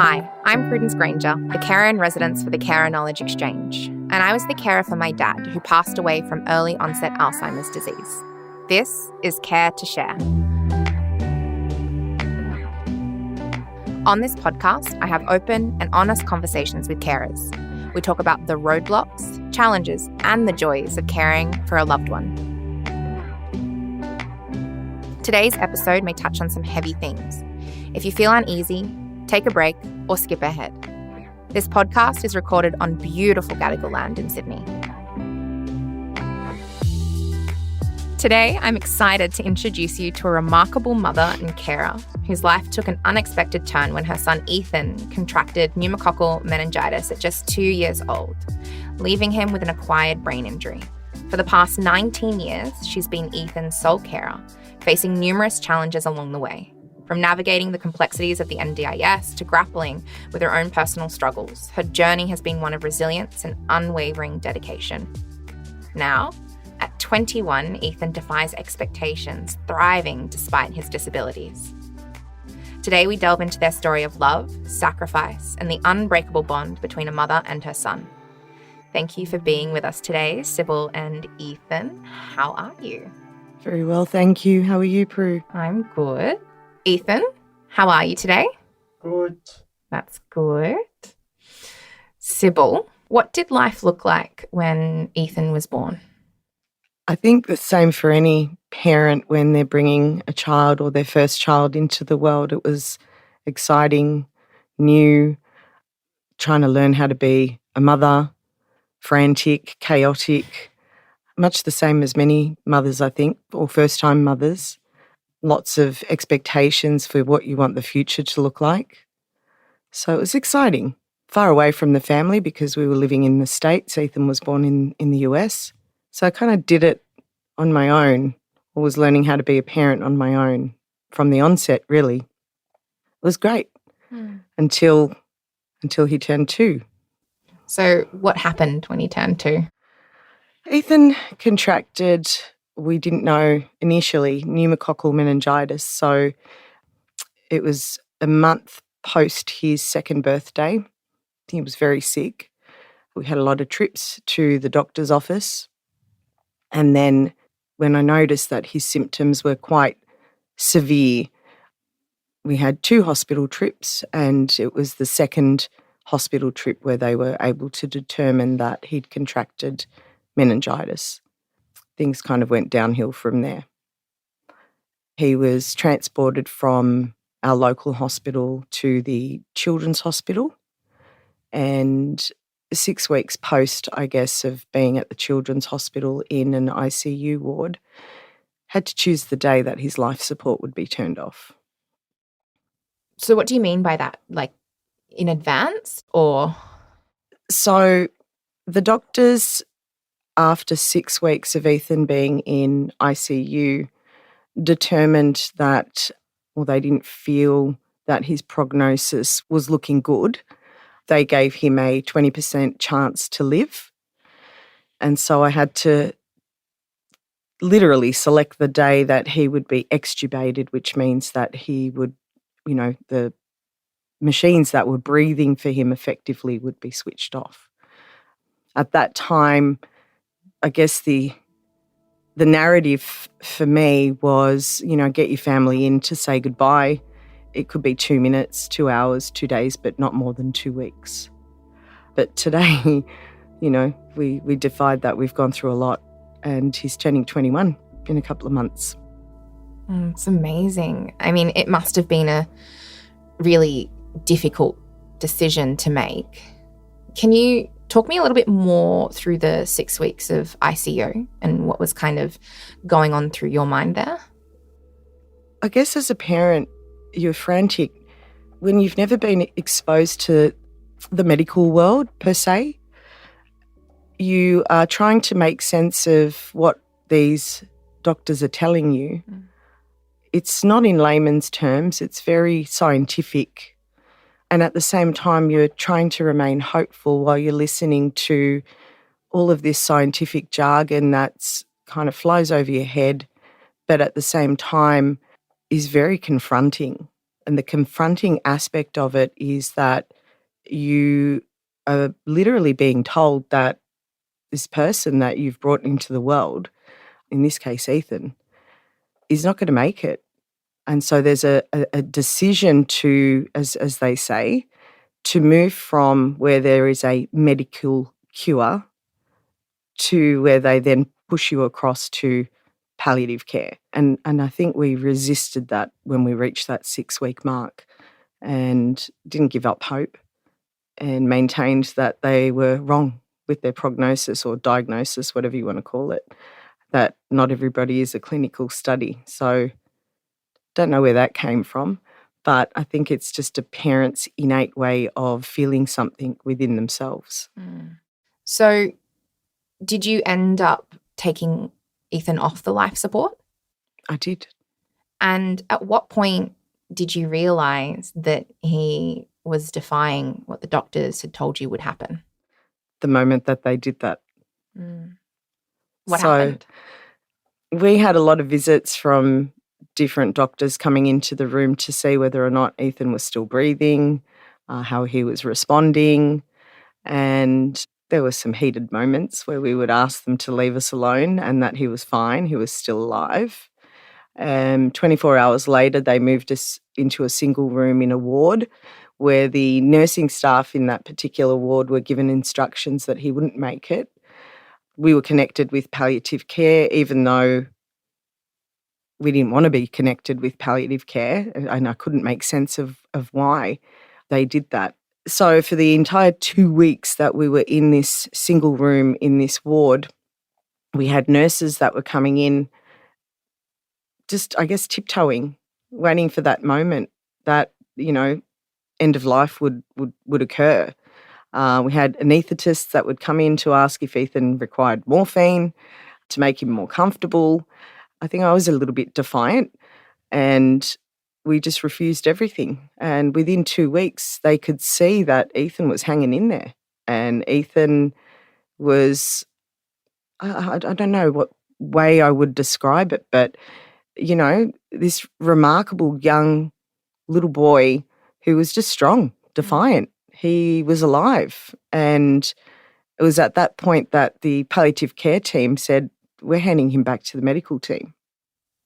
Hi, I'm Prudence Granger, the carer in residence for the Carer Knowledge Exchange, and I was the carer for my dad who passed away from early onset Alzheimer's disease. This is Care to Share. On this podcast, I have open and honest conversations with carers. We talk about the roadblocks, challenges, and the joys of caring for a loved one. Today's episode may touch on some heavy themes. If you feel uneasy, take a break or skip ahead. This podcast is recorded on beautiful Gadigal land in Sydney. Today, I'm excited to introduce you to a remarkable mother and carer whose life took an unexpected turn when her son Ethan contracted pneumococcal meningitis at just 2 years old, leaving him with an acquired brain injury. For the past 19 years, she's been Ethan's sole carer, facing numerous challenges along the way. From navigating the complexities of the NDIS to grappling with her own personal struggles, her journey has been one of resilience and unwavering dedication. Now, at 21, Ethan defies expectations, thriving despite his disabilities. Today, we delve into their story of love, sacrifice, and the unbreakable bond between a mother and her son. Thank you for being with us today, Sibel and Ethan. How are you? Very well, thank you. How are you, Prue? I'm good. Ethan, how are you today? Good. That's good. Sibel, what did life look like when Ethan was born? I think the same for any parent when they're bringing a child or their first child into the world. It was exciting, new, trying to learn how to be a mother, frantic, chaotic, much the same as many mothers, I think, or first-time mothers. Lots of expectations for what you want the future to look like. So it was exciting. Far away from the family because we were living in the States. Ethan was born in the US. So I kind of did it on my own, or was learning how to be a parent on my own from the onset, really. It was great until he turned 2. So what happened when he turned 2? Ethan contracted, we didn't know initially, pneumococcal meningitis. So it was a month post his second birthday. He was very sick. We had a lot of trips to the doctor's office. And then when I noticed that his symptoms were quite severe, we had 2 hospital trips, and it was the second hospital trip where they were able to determine that he'd contracted meningitis. Things kind of went downhill from there. He was transported from our local hospital to the children's hospital, and 6 weeks post, I guess, of being at the children's hospital in an ICU ward, had to choose the day that his life support would be turned off. So what do you mean by that? Like in advance or? So the doctors, after 6 weeks of Ethan being in ICU, determined that, or they didn't feel that his prognosis was looking good. They gave him a 20% chance to live. And so I had to literally select the day that he would be extubated, which means that he would, the machines that were breathing for him effectively would be switched off. At that time, I guess the narrative for me was, get your family in to say goodbye. It could be 2 minutes, 2 hours, 2 days, but not more than 2 weeks. But today, we defied that. We've gone through a lot, and he's turning 21 in a couple of months. It's amazing. I mean, it must have been a really difficult decision to make. Can you talk me a little bit more through the 6 weeks of ICU and what was kind of going on through your mind there? I guess as a parent, you're frantic when you've never been exposed to the medical world per se. You are trying to make sense of what these doctors are telling you. It's not in layman's terms, it's very scientific. And at the same time, you're trying to remain hopeful while you're listening to all of this scientific jargon that's kind of flies over your head, but at the same time is very confronting. And the confronting aspect of it is that you are literally being told that this person that you've brought into the world, in this case Ethan, is not going to make it. And so there's a decision to, as they say, to move from where there is a medical cure to where they then push you across to palliative care. And I think we resisted that when we reached that 6-week mark and didn't give up hope and maintained that they were wrong with their prognosis or diagnosis, whatever you want to call it, that not everybody is a clinical study. So don't know where that came from, but I think it's just a parent's innate way of feeling something within themselves. So did you end up taking Ethan off the life support? I did. And at what point did you realise that he was defying what the doctors had told you would happen? The moment that they did that. What happened? We had a lot of visits from different doctors coming into the room to see whether or not Ethan was still breathing, how he was responding, and there were some heated moments where we would ask them to leave us alone and that he was fine, he was still alive. 24 hours later, they moved us into a single room in a ward where the nursing staff in that particular ward were given instructions that he wouldn't make it. We were connected with palliative care, even though we didn't want to be connected with palliative care, and I couldn't make sense of why they did that. So for the entire 2 weeks that we were in this single room in this ward, we had nurses that were coming in just, I guess, tiptoeing, waiting for that moment that, end of life would occur. We had anaesthetists that would come in to ask if Ethan required morphine to make him more comfortable. I think I was a little bit defiant and we just refused everything. And within 2 weeks, they could see that Ethan was hanging in there. And Ethan was, I don't know what way I would describe it, but, this remarkable young little boy who was just strong, defiant. He was alive. And it was at that point that the palliative care team said, we're handing him back to the medical team.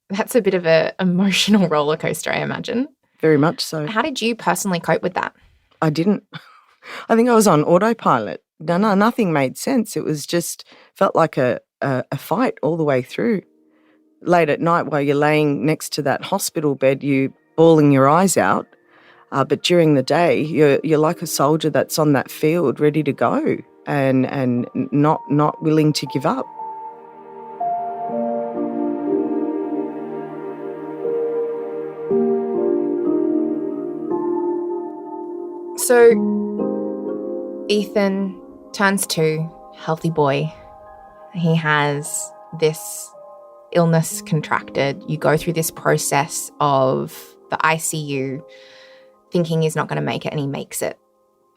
That's a bit of an emotional roller coaster, I imagine. Very much so. How did you personally cope with that? I didn't. I think I was on autopilot. No, nothing made sense. It was just, felt like a fight all the way through. Late at night while you're laying next to that hospital bed, you're bawling your eyes out. But during the day, you're like a soldier that's on that field ready to go and not willing to give up. So Ethan turns 2, healthy boy. He has this illness contracted. You go through this process of the ICU, thinking he's not going to make it, and he makes it.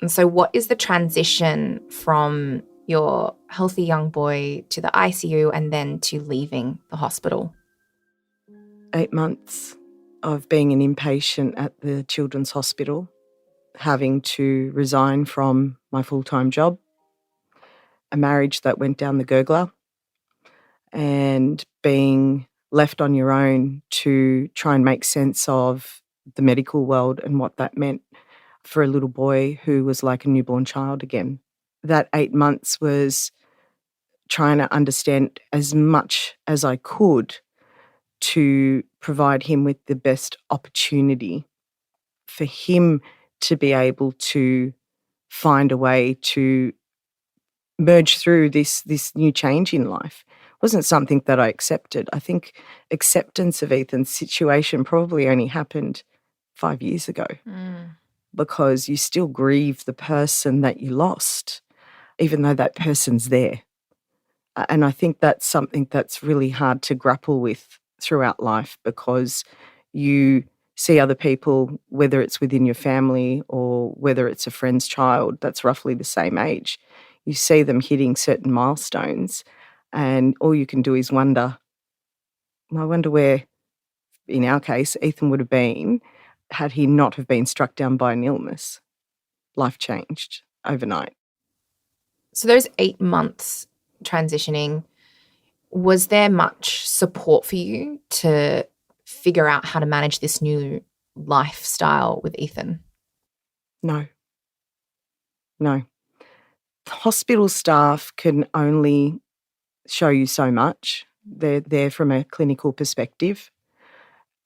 And so what is the transition from your healthy young boy to the ICU and then to leaving the hospital? 8 months of being an inpatient at the Children's Hospital, having to resign from my full-time job, a marriage that went down the gurgler, and being left on your own to try and make sense of the medical world and what that meant for a little boy who was like a newborn child again. That 8 months was trying to understand as much as I could to provide him with the best opportunity for him to be able to find a way to merge through this new change in life. It wasn't something that I accepted. I think acceptance of Ethan's situation probably only happened 5 years ago because you still grieve the person that you lost, even though that person's there. And I think that's something that's really hard to grapple with throughout life because you see other people, whether it's within your family or whether it's a friend's child that's roughly the same age, you see them hitting certain milestones and all you can do is wonder, I wonder where, in our case, Ethan would have been had he not have been struck down by an illness. Life changed overnight. So those 8 months transitioning, was there much support for you to figure out how to manage this new lifestyle with Ethan? No. Hospital staff can only show you so much. They're there from a clinical perspective.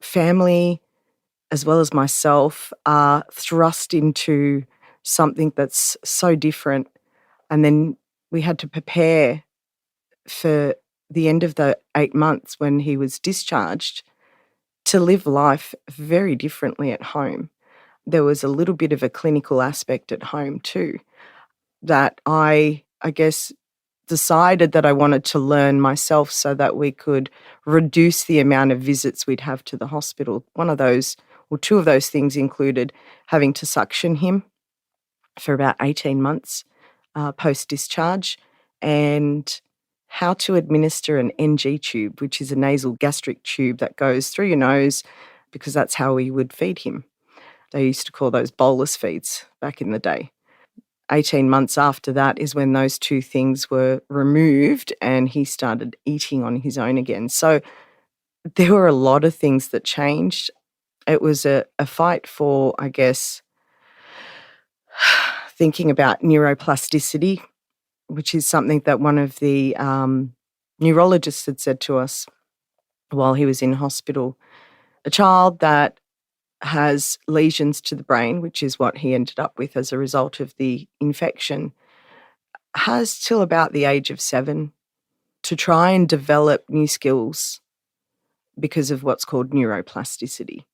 Family, as well as myself, are thrust into something that's so different. And then we had to prepare for the end of the 8 months when he was discharged to live life very differently at home. There was a little bit of a clinical aspect at home too that I guess decided that I wanted to learn myself so that we could reduce the amount of visits we'd have to the hospital. One of those, or two of those things included having to suction him for about 18 months post-discharge, and how to administer an NG tube, which is a nasal gastric tube that goes through your nose, because that's how we would feed him. They used to call those bolus feeds back in the day. 18 months after that is when those two things were removed and he started eating on his own again. So there were a lot of things that changed. It was a fight for, I guess, thinking about neuroplasticity, which is something that one of the neurologists had said to us while he was in hospital. A child that has lesions to the brain, which is what he ended up with as a result of the infection, has till about the age of 7 to try and develop new skills because of what's called neuroplasticity.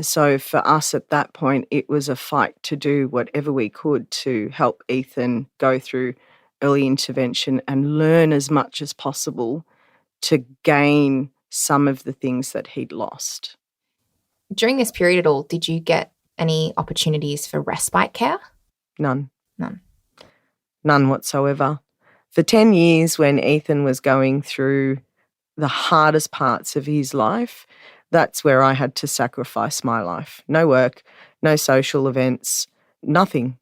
So for us at that point, it was a fight to do whatever we could to help Ethan go through early intervention and learn as much as possible to gain some of the things that he'd lost. During this period at all, did you get any opportunities for respite care? None whatsoever. For 10 years, when Ethan was going through the hardest parts of his life, that's where I had to sacrifice my life. No work, no social events, nothing,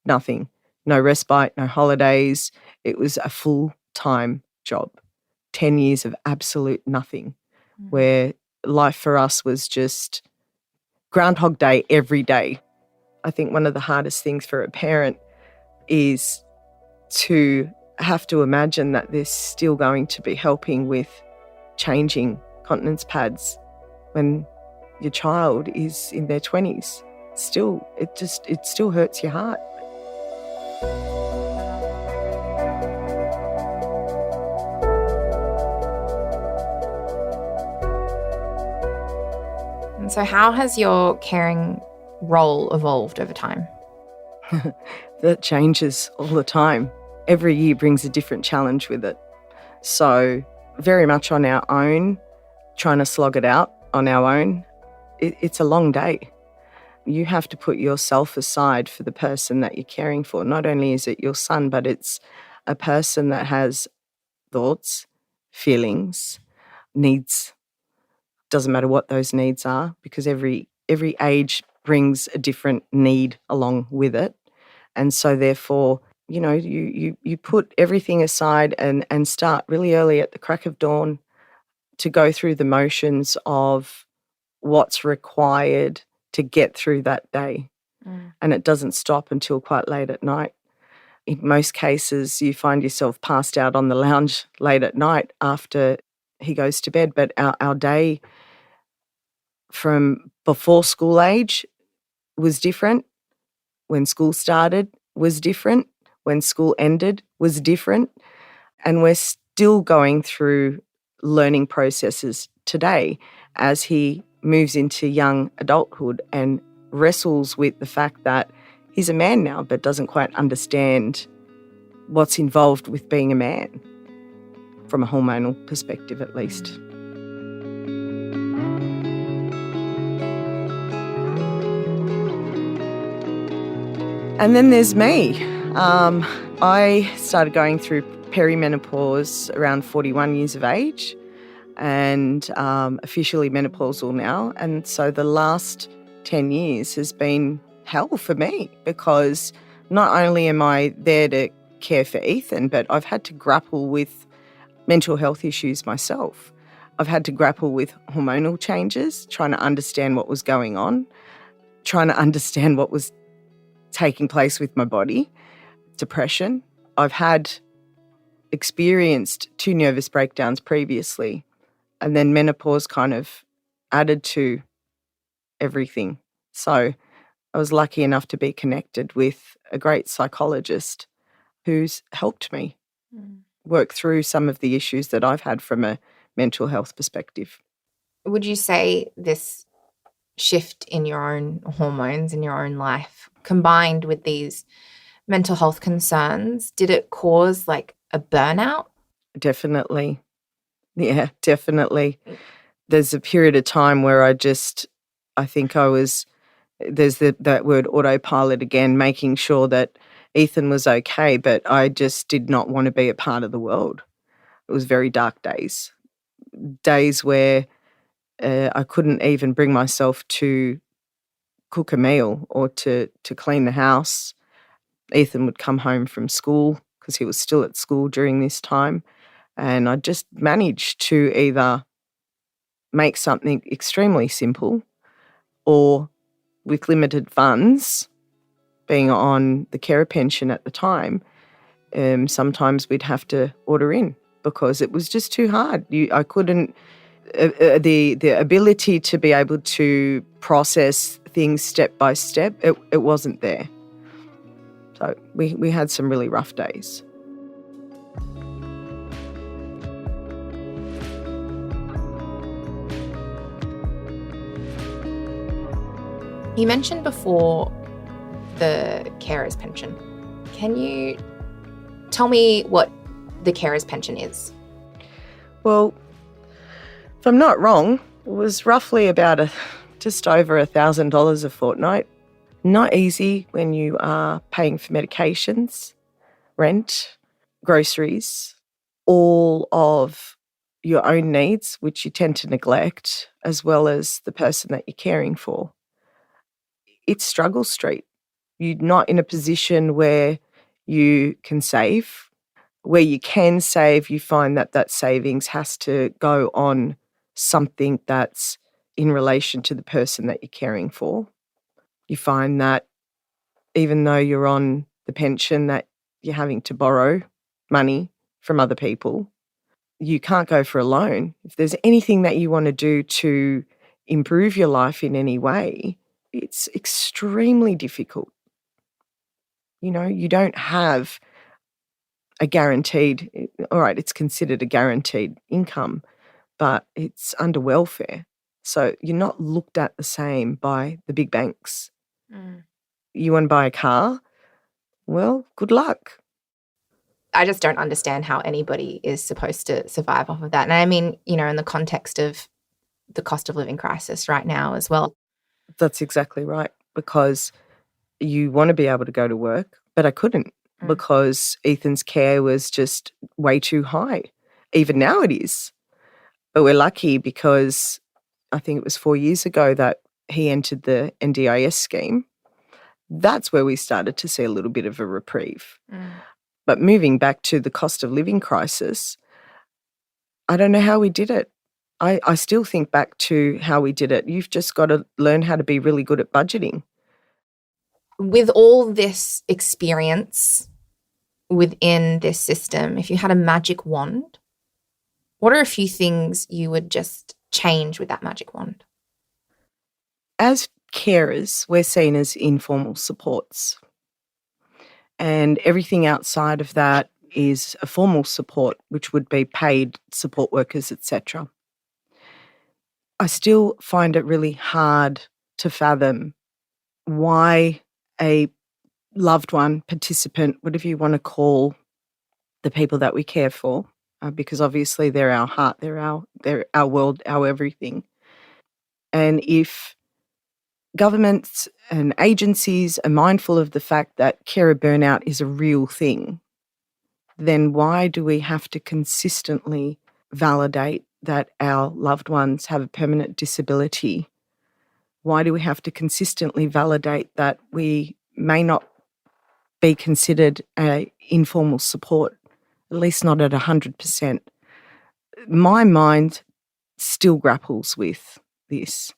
nothing. No respite, no holidays. It was a full-time job. 10 years of absolute nothing, where life for us was just Groundhog Day every day. I think one of the hardest things for a parent is to have to imagine that they're still going to be helping with changing continence pads when your child is in their 20s. Still, it still hurts your heart. And so how has your caring role evolved over time? That changes all the time. Every year brings a different challenge with it. So very much on our own, trying to slog it out on our own, it's a long day. You have to put yourself aside for the person that you're caring for. Not only is it your son, but it's a person that has thoughts, feelings, needs. Doesn't matter what those needs are, because every age brings a different need along with it. And so therefore, you put everything aside and start really early at the crack of dawn to go through the motions of what's required to get through that day. And it doesn't stop until quite late at night. In most cases, you find yourself passed out on the lounge late at night after he goes to bed. But our day from before school age was different. When school started was different. When school ended was different. And we're still going through learning processes today as he moves into young adulthood and wrestles with the fact that he's a man now but doesn't quite understand what's involved with being a man, from a hormonal perspective at least. And then there's me. I started going through perimenopause around 41 years of age. and officially menopausal now. And so the last 10 years has been hell for me, because not only am I there to care for Ethan, but I've had to grapple with mental health issues myself. I've had to grapple with hormonal changes, trying to understand what was going on, trying to understand what was taking place with my body, depression. I've had experienced 2 nervous breakdowns previously, and then menopause kind of added to everything. So I was lucky enough to be connected with a great psychologist who's helped me work through some of the issues that I've had from a mental health perspective. Would you say this shift in your own hormones in your own life, combined with these mental health concerns, did it cause like a burnout? Definitely. Yeah, definitely. There's a period of time where I think I was, there's that word autopilot again, making sure that Ethan was okay, but I just did not want to be a part of the world. It was very dark days where I couldn't even bring myself to cook a meal or to clean the house. Ethan would come home from school because he was still at school during this time, and I just managed to either make something extremely simple, or with limited funds, being on the carer pension at the time, sometimes we'd have to order in because it was just too hard. I couldn't, the ability to be able to process things step by step, it wasn't there. So we had some really rough days. You mentioned before the carer's pension. Can you tell me what the carer's pension is? Well, if I'm not wrong, it was roughly about just over $1,000 a fortnight. Not easy when you are paying for medications, rent, groceries, all of your own needs, which you tend to neglect, as well as the person that you're caring for. It's struggle street. You're not in a position where you can save. Where you can save, you find that savings has to go on something that's in relation to the person that you're caring for. You find that even though you're on the pension, that you're having to borrow money from other people. You can't go for a loan. If there's anything that you want to do to improve your life in any way, it's extremely difficult. You know, you don't have a guaranteed, all right, it's considered a guaranteed income, but it's under welfare. So you're not looked at the same by the big banks. You want to buy a car? Well, good luck. I just don't understand how anybody is supposed to survive off of that. And I mean, you know, in the context of the cost of living crisis right now as well. That's exactly right, because you want to be able to go to work, but I couldn't because Ethan's care was just way too high. Even now it is. But we're lucky because I think it was 4 years ago that he entered the NDIS scheme. That's where we started to see a little bit of a reprieve. But moving back to the cost of living crisis, I don't know how we did it. I still think back to how we did it. You've just got to learn how to be really good at budgeting. With all this experience within this system, if you had a magic wand, what are a few things you would just change with that magic wand? As carers, we're seen as informal supports. And everything outside of that is a formal support, which would be paid support workers, etc. I still find it really hard to fathom why a loved one, participant, whatever you want to call the people that we care for, because obviously they're our heart, they're our world, our everything. And if governments and agencies are mindful of the fact that carer burnout is a real thing, then why do we have to consistently validate that our loved ones have a permanent disability? Why do we have to consistently validate that we may not be considered a informal support, at least not at 100%? My mind still grapples with this.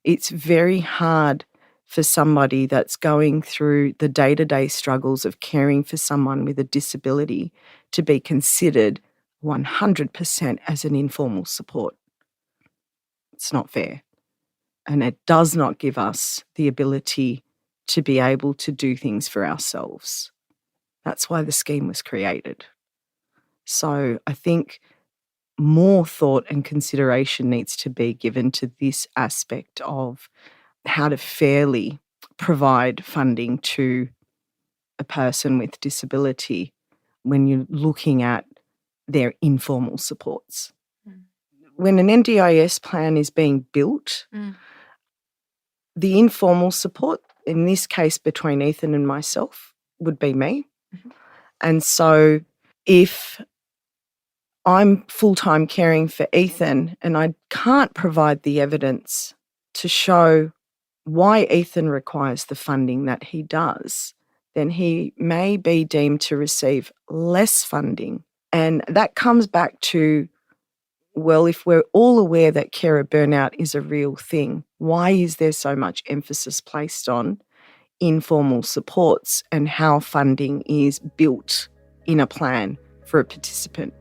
It's very hard for somebody that's going through the day-to-day struggles of caring for someone with a disability to be considered 100% as an informal support. It's not fair. And it does not give us the ability to be able to do things for ourselves. That's why the scheme was created. So I think more thought and consideration needs to be given to this aspect of how to fairly provide funding to a person with disability when you're looking at their informal supports. When an NDIS plan is being built, the informal support, in this case between Ethan and myself, would be me. And so if I'm full-time caring for Ethan and I can't provide the evidence to show why Ethan requires the funding that he does, then he may be deemed to receive less funding. And that comes back to, well, if we're all aware that carer burnout is a real thing, why is there so much emphasis placed on informal supports and how funding is built in a plan for a participant?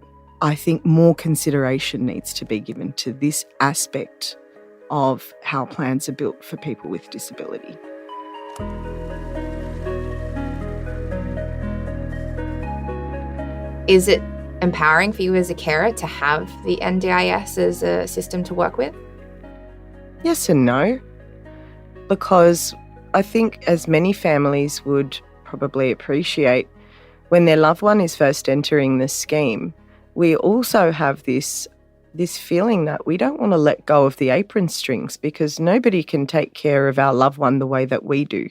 I think more consideration needs to be given to this aspect of how plans are built for people with disability. Is it empowering for you as a carer to have the NDIS as a system to work with? Yes and no, because I think, as many families would probably appreciate, when their loved one is first entering the scheme, we also have this feeling that we don't want to let go of the apron strings, because nobody can take care of our loved one the way that we do.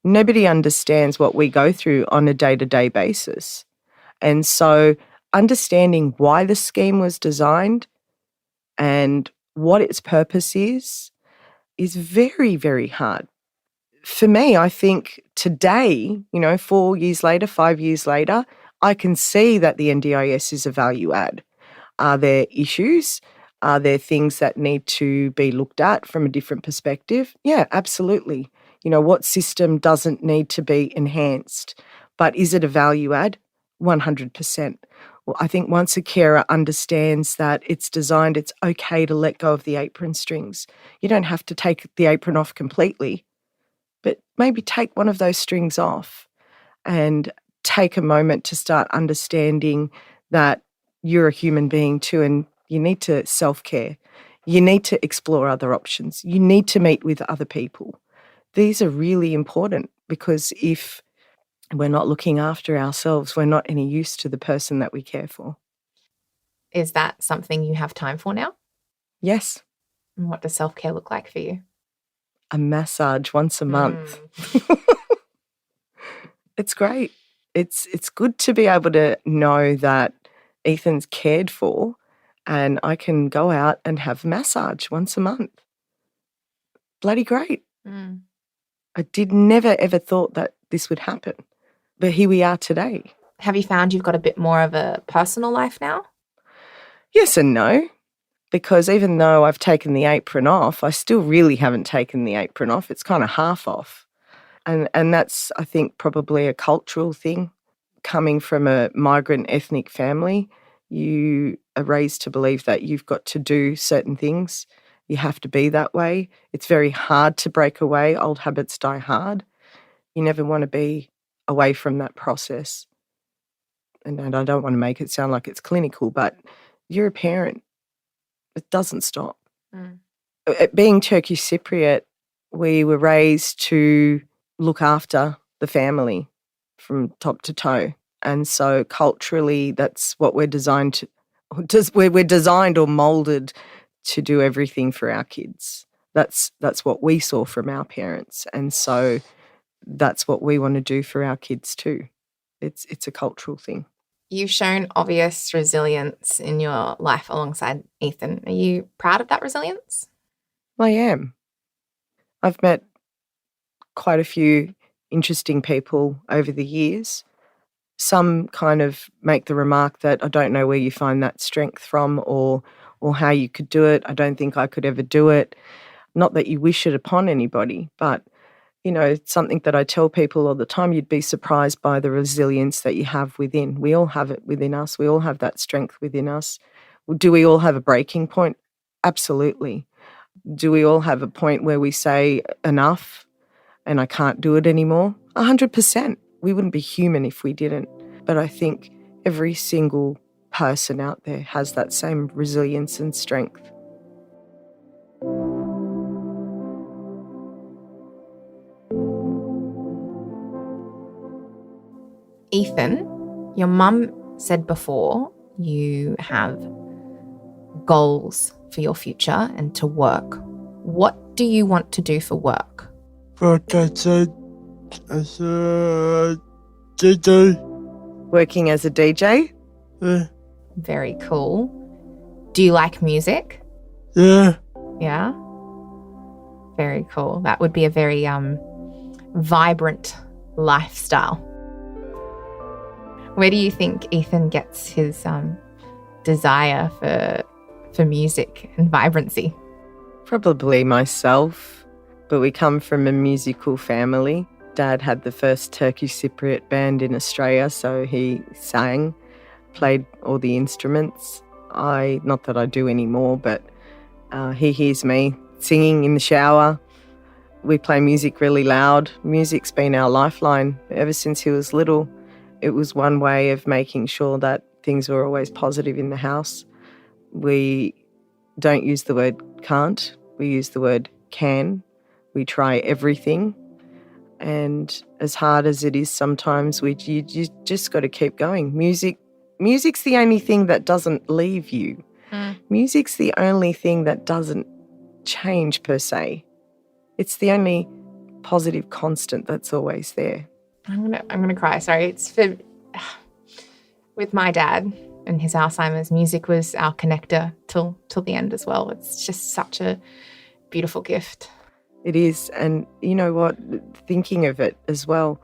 Nobody understands what we go through on a day-to-day basis. And so understanding why the scheme was designed and what its purpose is very, very hard. For me, I think today, 4 years later, 5 years later, I can see that the NDIS is a value add. Are there issues? Are there things that need to be looked at from a different perspective? Yeah, absolutely. What system doesn't need to be enhanced? But is it a value add? 100%. Well, I think once a carer understands that it's okay to let go of the apron strings. You don't have to take the apron off completely, but maybe take one of those strings off and take a moment to start understanding that you're a human being too, and you need to self-care. You need to explore other options. You need to meet with other people. These are really important, because if we're not looking after ourselves, we're not any use to the person that we care for. Is that something you have time for now? Yes. And what does self-care look like for you? A massage once a month. It's great. It's good to be able to know that Ethan's cared for and I can go out and have a massage once a month. Bloody great. I never ever thought that this would happen. But here we are today. Have you found you've got a bit more of a personal life now? Yes and no, because even though I've taken the apron off, I still really haven't taken the apron off. It's kind of half off. And that's, I think, probably a cultural thing. Coming from a migrant ethnic family, you are raised to believe that you've got to do certain things. You have to be that way. It's very hard to break away. Old habits die hard. You never want to be away from that process. And I don't want to make it sound like it's clinical, but you're a parent. It doesn't stop. Being Turkish Cypriot, we were raised to look after the family from top to toe. And so culturally, that's what we're designed to, we're designed or moulded to do everything for our kids. That's what we saw from our parents. And so that's what we want to do for our kids too. It's a cultural thing. You've shown obvious resilience in your life alongside Ethan. Are you proud of that resilience? I am. I've met quite a few interesting people over the years. Some kind of make the remark that I don't know where you find that strength from or how you could do it. I don't think I could ever do it. Not that you wish it upon anybody, but, it's something that I tell people all the time. You'd be surprised by the resilience that you have within. We all have it within us. We all have that strength within us. Do we all have a breaking point? Absolutely. Do we all have a point where we say enough and I can't do it anymore? 100%. We wouldn't be human if we didn't. But I think every single person out there has that same resilience and strength. Ethan, your mum said before you have goals for your future and to work. What do you want to do for work? Work as a DJ. Working as a DJ? Yeah. Very cool. Do you like music? Yeah. Yeah? Very cool. That would be a very vibrant lifestyle. Where do you think Ethan gets his desire for music and vibrancy? Probably myself, but we come from a musical family. Dad had the first Turkish Cypriot band in Australia, so he sang, played all the instruments. Not that I do anymore, but he hears me singing in the shower. We play music really loud. Music's been our lifeline ever since he was little. It was one way of making sure that things were always positive in the house. We don't use the word can't, we use the word can. We try everything. And as hard as it is sometimes, you just got to keep going. Music's the only thing that doesn't leave you. Music's the only thing that doesn't change per se. It's the only positive constant that's always there. I'm gonna cry. Sorry, with my dad and his Alzheimer's, music was our connector till the end as well. It's just such a beautiful gift. It is, and you know what? Thinking of it as well,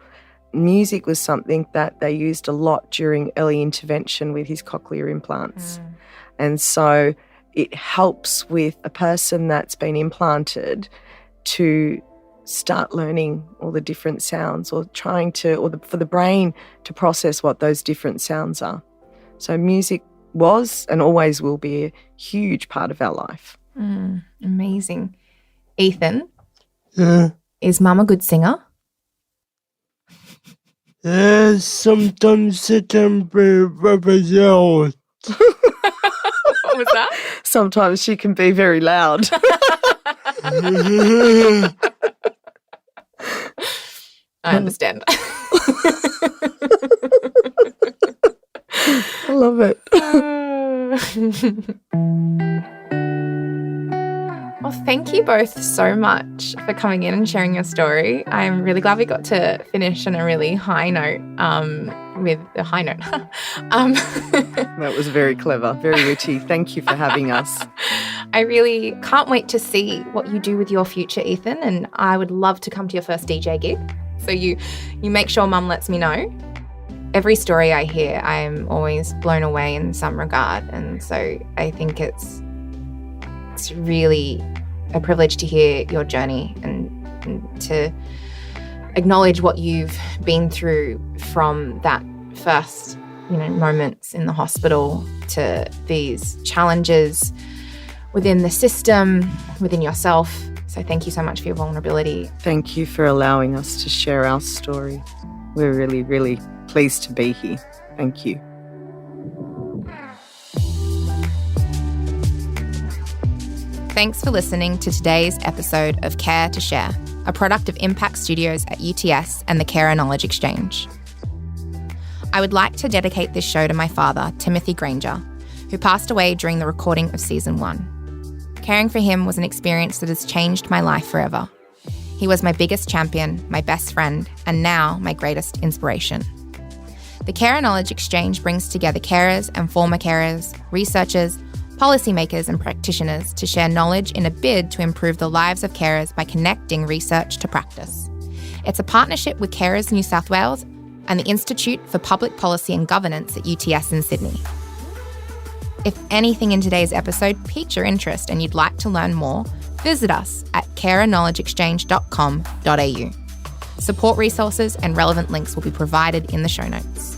music was something that they used a lot during early intervention with his cochlear implants, and so it helps with a person that's been implanted to start learning all the different sounds or for the brain to process what those different sounds are. So music was and always will be a huge part of our life. Amazing. Ethan? Yeah. Is Mum a good singer? Yeah, sometimes it can be very loud. What was that? Sometimes she can be very loud. I understand. I love it. Well, thank you both so much for coming in and sharing your story. I'm really glad we got to finish on a really high note, with a high note. That was very clever, very witty. Thank you for having us. I really can't wait to see what you do with your future, Ethan, and I would love to come to your first DJ gig. So you make sure Mum lets me know. Every story I hear, I'm always blown away in some regard, and so I think it's really a privilege to hear your journey and to acknowledge what you've been through from that first, moments in the hospital to these challenges within the system, within yourself. So thank you so much for your vulnerability. Thank you for allowing us to share our story. We're really, really pleased to be here. Thank you. Thanks for listening to today's episode of Care to Share, a product of Impact Studios at UTS and the Carer Knowledge Exchange. I would like to dedicate this show to my father, Timothy Granger, who passed away during the recording of Season 1. Caring for him was an experience that has changed my life forever. He was my biggest champion, my best friend, and now my greatest inspiration. The Carer Knowledge Exchange brings together carers and former carers, researchers, policymakers and practitioners to share knowledge in a bid to improve the lives of carers by connecting research to practice. It's a partnership with Carers New South Wales and the Institute for Public Policy and Governance at UTS in Sydney. If anything in today's episode piqued your interest and you'd like to learn more, visit us at carerknowledgeexchange.com.au. Support resources and relevant links will be provided in the show notes.